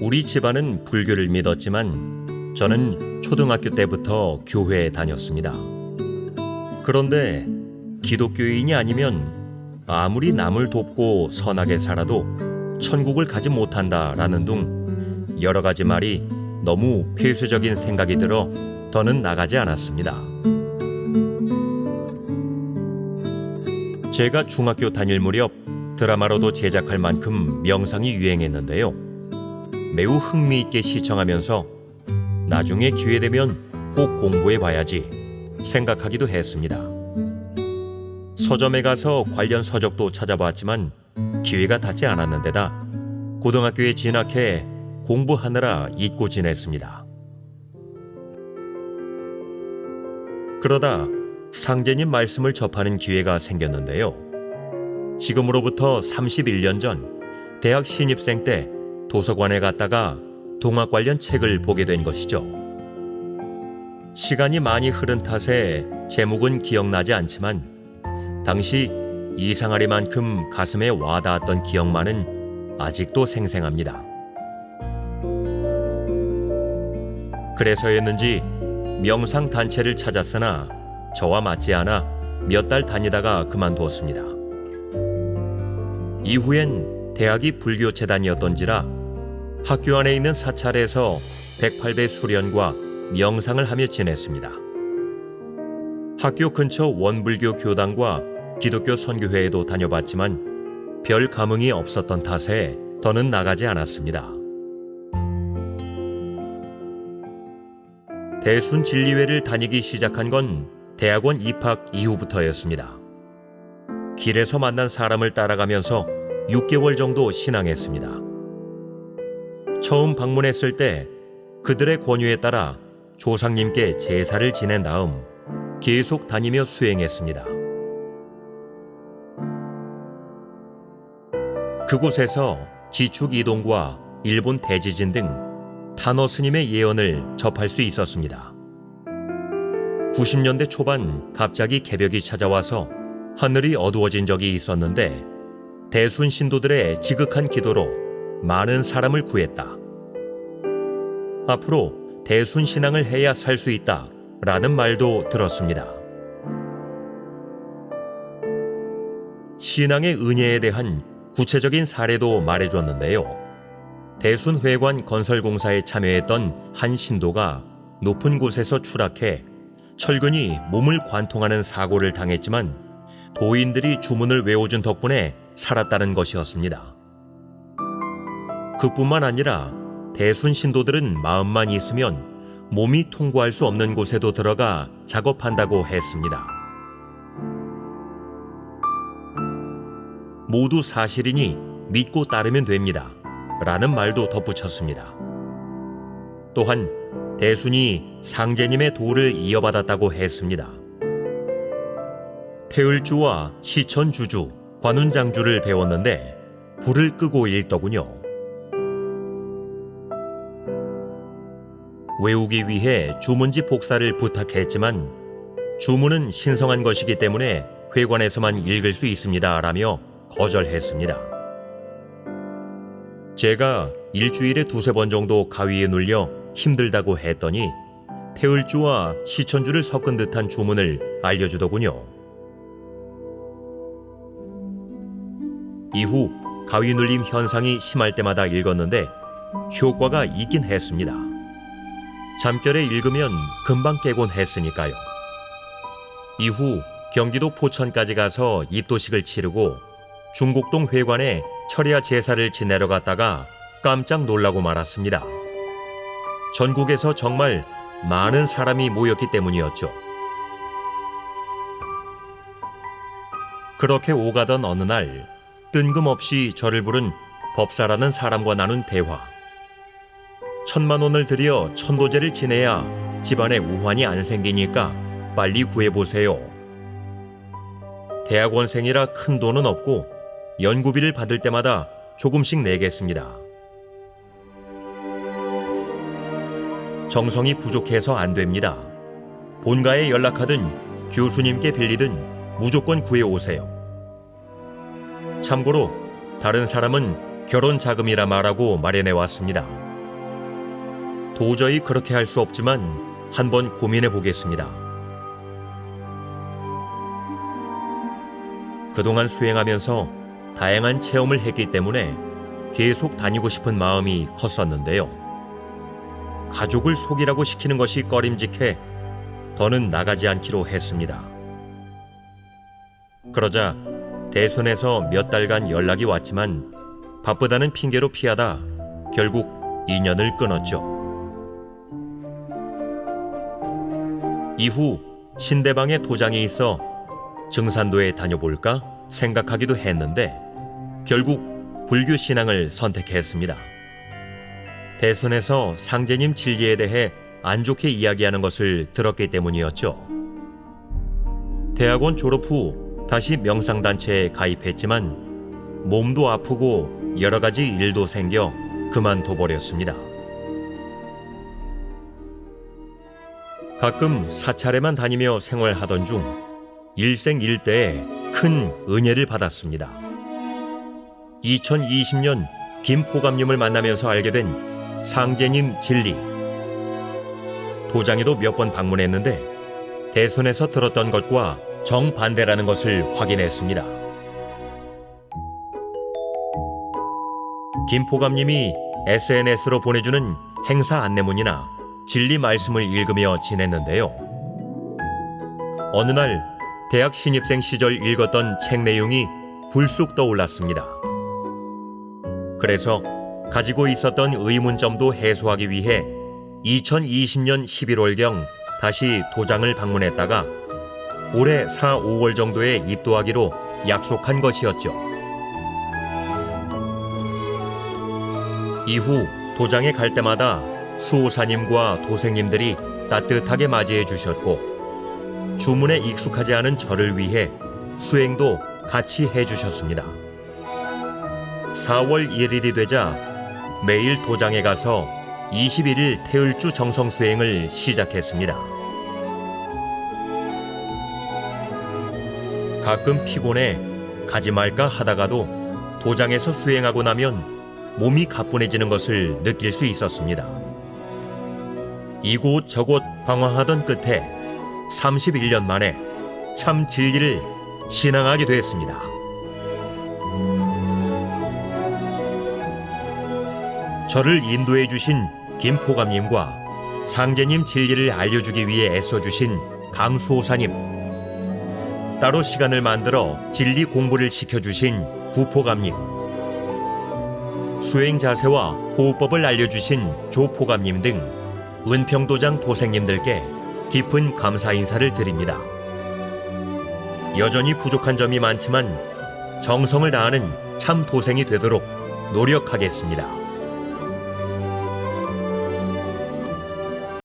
우리 집안은 불교를 믿었지만 저는 초등학교 때부터 교회에 다녔습니다. 그런데 기독교인이 아니면 아무리 남을 돕고 선하게 살아도 천국을 가지 못한다라는 등 여러 가지 말이 너무 필수적인 생각이 들어 더는 나가지 않았습니다. 제가 중학교 다닐 무렵 드라마로도 제작할 만큼 명상이 유행했는데요. 매우 흥미있게 시청하면서 나중에 기회되면 꼭 공부해봐야지 생각하기도 했습니다. 서점에 가서 관련 서적도 찾아봤지만 기회가 닿지 않았는데다 고등학교에 진학해 공부하느라 잊고 지냈습니다. 그러다 상제님 말씀을 접하는 기회가 생겼는데요. 지금으로부터 31년 전 대학 신입생 때 도서관에 갔다가 동학 관련 책을 보게 된 것이죠. 시간이 많이 흐른 탓에 제목은 기억나지 않지만 당시 이상하리만큼 가슴에 와닿았던 기억만은 아직도 생생합니다. 그래서였는지 명상 단체를 찾았으나 저와 맞지 않아 몇 달 다니다가 그만두었습니다. 이후엔 대학이 불교재단이었던지라 학교 안에 있는 사찰에서 108배 수련과 명상을 하며 지냈습니다. 학교 근처 원불교 교당과 기독교 선교회에도 다녀봤지만 별 감흥이 없었던 탓에 더는 나가지 않았습니다. 대순진리회를 다니기 시작한 건 대학원 입학 이후부터였습니다. 길에서 만난 사람을 따라가면서 6개월 정도 신앙했습니다. 처음 방문했을 때 그들의 권유에 따라 조상님께 제사를 지낸 다음 계속 다니며 수행했습니다. 그곳에서 지축이동과 일본 대지진 등 탄어 스님의 예언을 접할 수 있었습니다. 90년대 초반 갑자기 개벽이 찾아와서 하늘이 어두워진 적이 있었는데 대순 신도들의 지극한 기도로 많은 사람을 구했다. 앞으로 대순 신앙을 해야 살 수 있다 라는 말도 들었습니다. 신앙의 은혜에 대한 구체적인 사례도 말해줬는데요. 대순회관 건설공사에 참여했던 한 신도가 높은 곳에서 추락해 철근이 몸을 관통하는 사고를 당했지만 도인들이 주문을 외워준 덕분에 살았다는 것이었습니다. 그뿐만 아니라 대순 신도들은 마음만 있으면 몸이 통과할 수 없는 곳에도 들어가 작업한다고 했습니다. 모두 사실이니 믿고 따르면 됩니다. 라는 말도 덧붙였습니다. 또한 대순이 상제님의 도를 이어받았다고 했습니다. 태을주와 시천주주, 관운장주를 배웠는데 불을 끄고 읽더군요. 외우기 위해 주문지 복사를 부탁했지만 주문은 신성한 것이기 때문에 회관에서만 읽을 수 있습니다. 라며 거절했습니다. 제가 일주일에 2-3번 정도 가위에 눌려 힘들다고 했더니 태을주와 시천주를 섞은 듯한 주문을 알려주더군요. 이후 가위 눌림 현상이 심할 때마다 읽었는데 효과가 있긴 했습니다. 잠결에 읽으면 금방 깨곤 했으니까요. 이후 경기도 포천까지 가서 입도식을 치르고 중곡동 회관에 철야 제사를 지내러 갔다가 깜짝 놀라고 말았습니다. 전국에서 정말 많은 사람이 모였기 때문이었죠. 그렇게 오가던 어느 날 뜬금없이 저를 부른 법사라는 사람과 나눈 대화. 1,000만 원을 들여 천도제를 지내야 집안에 우환이 안 생기니까 빨리 구해보세요. 대학원생이라 큰 돈은 없고 연구비를 받을 때마다 조금씩 내겠습니다. 정성이 부족해서 안 됩니다. 본가에 연락하든 교수님께 빌리든 무조건 구해오세요. 참고로 다른 사람은 결혼 자금이라 말하고 마련해 왔습니다. 도저히 그렇게 할 수 없지만 한번 고민해 보겠습니다. 그동안 수행하면서 다양한 체험을 했기 때문에 계속 다니고 싶은 마음이 컸었는데요. 가족을 속이라고 시키는 것이 꺼림직해 더는 나가지 않기로 했습니다. 그러자 대선에서 몇 달간 연락이 왔지만 바쁘다는 핑계로 피하다 결국 인연을 끊었죠. 이후 신대방에 도장이 있어 증산도에 다녀볼까 생각하기도 했는데 결국 불교 신앙을 선택했습니다. 대선에서 상제님 진리에 대해 안 좋게 이야기하는 것을 들었기 때문이었죠. 대학원 졸업 후 다시 명상단체에 가입했지만 몸도 아프고 여러 가지 일도 생겨 그만둬버렸습니다. 가끔 사찰에만 다니며 생활하던 중 일생일대에 큰 은혜를 받았습니다. 2020년 김포감님을 만나면서 알게 된 상제님 진리. 도장에도 몇 번 방문했는데 대선에서 들었던 것과 정반대라는 것을 확인했습니다. 김포감님이 SNS로 보내주는 행사 안내문이나 진리 말씀을 읽으며 지냈는데요. 어느 날 대학 신입생 시절 읽었던 책 내용이 불쑥 떠올랐습니다. 그래서 가지고 있었던 의문점도 해소하기 위해 2020년 11월경 다시 도장을 방문했다가 올해 4, 5월 정도에 입도하기로 약속한 것이었죠. 이후 도장에 갈 때마다 수호사님과 도생님들이 따뜻하게 맞이해 주셨고 주문에 익숙하지 않은 저를 위해 수행도 같이 해주셨습니다. 4월 1일이 되자 매일 도장에 가서 21일 태을주 정성 수행을 시작했습니다. 가끔 피곤해 가지 말까 하다가도 도장에서 수행하고 나면 몸이 가뿐해지는 것을 느낄 수 있었습니다. 이곳 저곳 방황하던 끝에 31년 만에 참 진리를 신앙하게 됐습니다. 저를 인도해 주신 김포감님과 상제님 진리를 알려주기 위해 애써주신 강수호사님, 따로 시간을 만들어 진리 공부를 시켜주신 구포감님, 수행 자세와 호흡법을 알려주신 조포감님 등 은평도장 도생님들께 깊은 감사 인사를 드립니다. 여전히 부족한 점이 많지만 정성을 다하는 참 도생이 되도록 노력하겠습니다.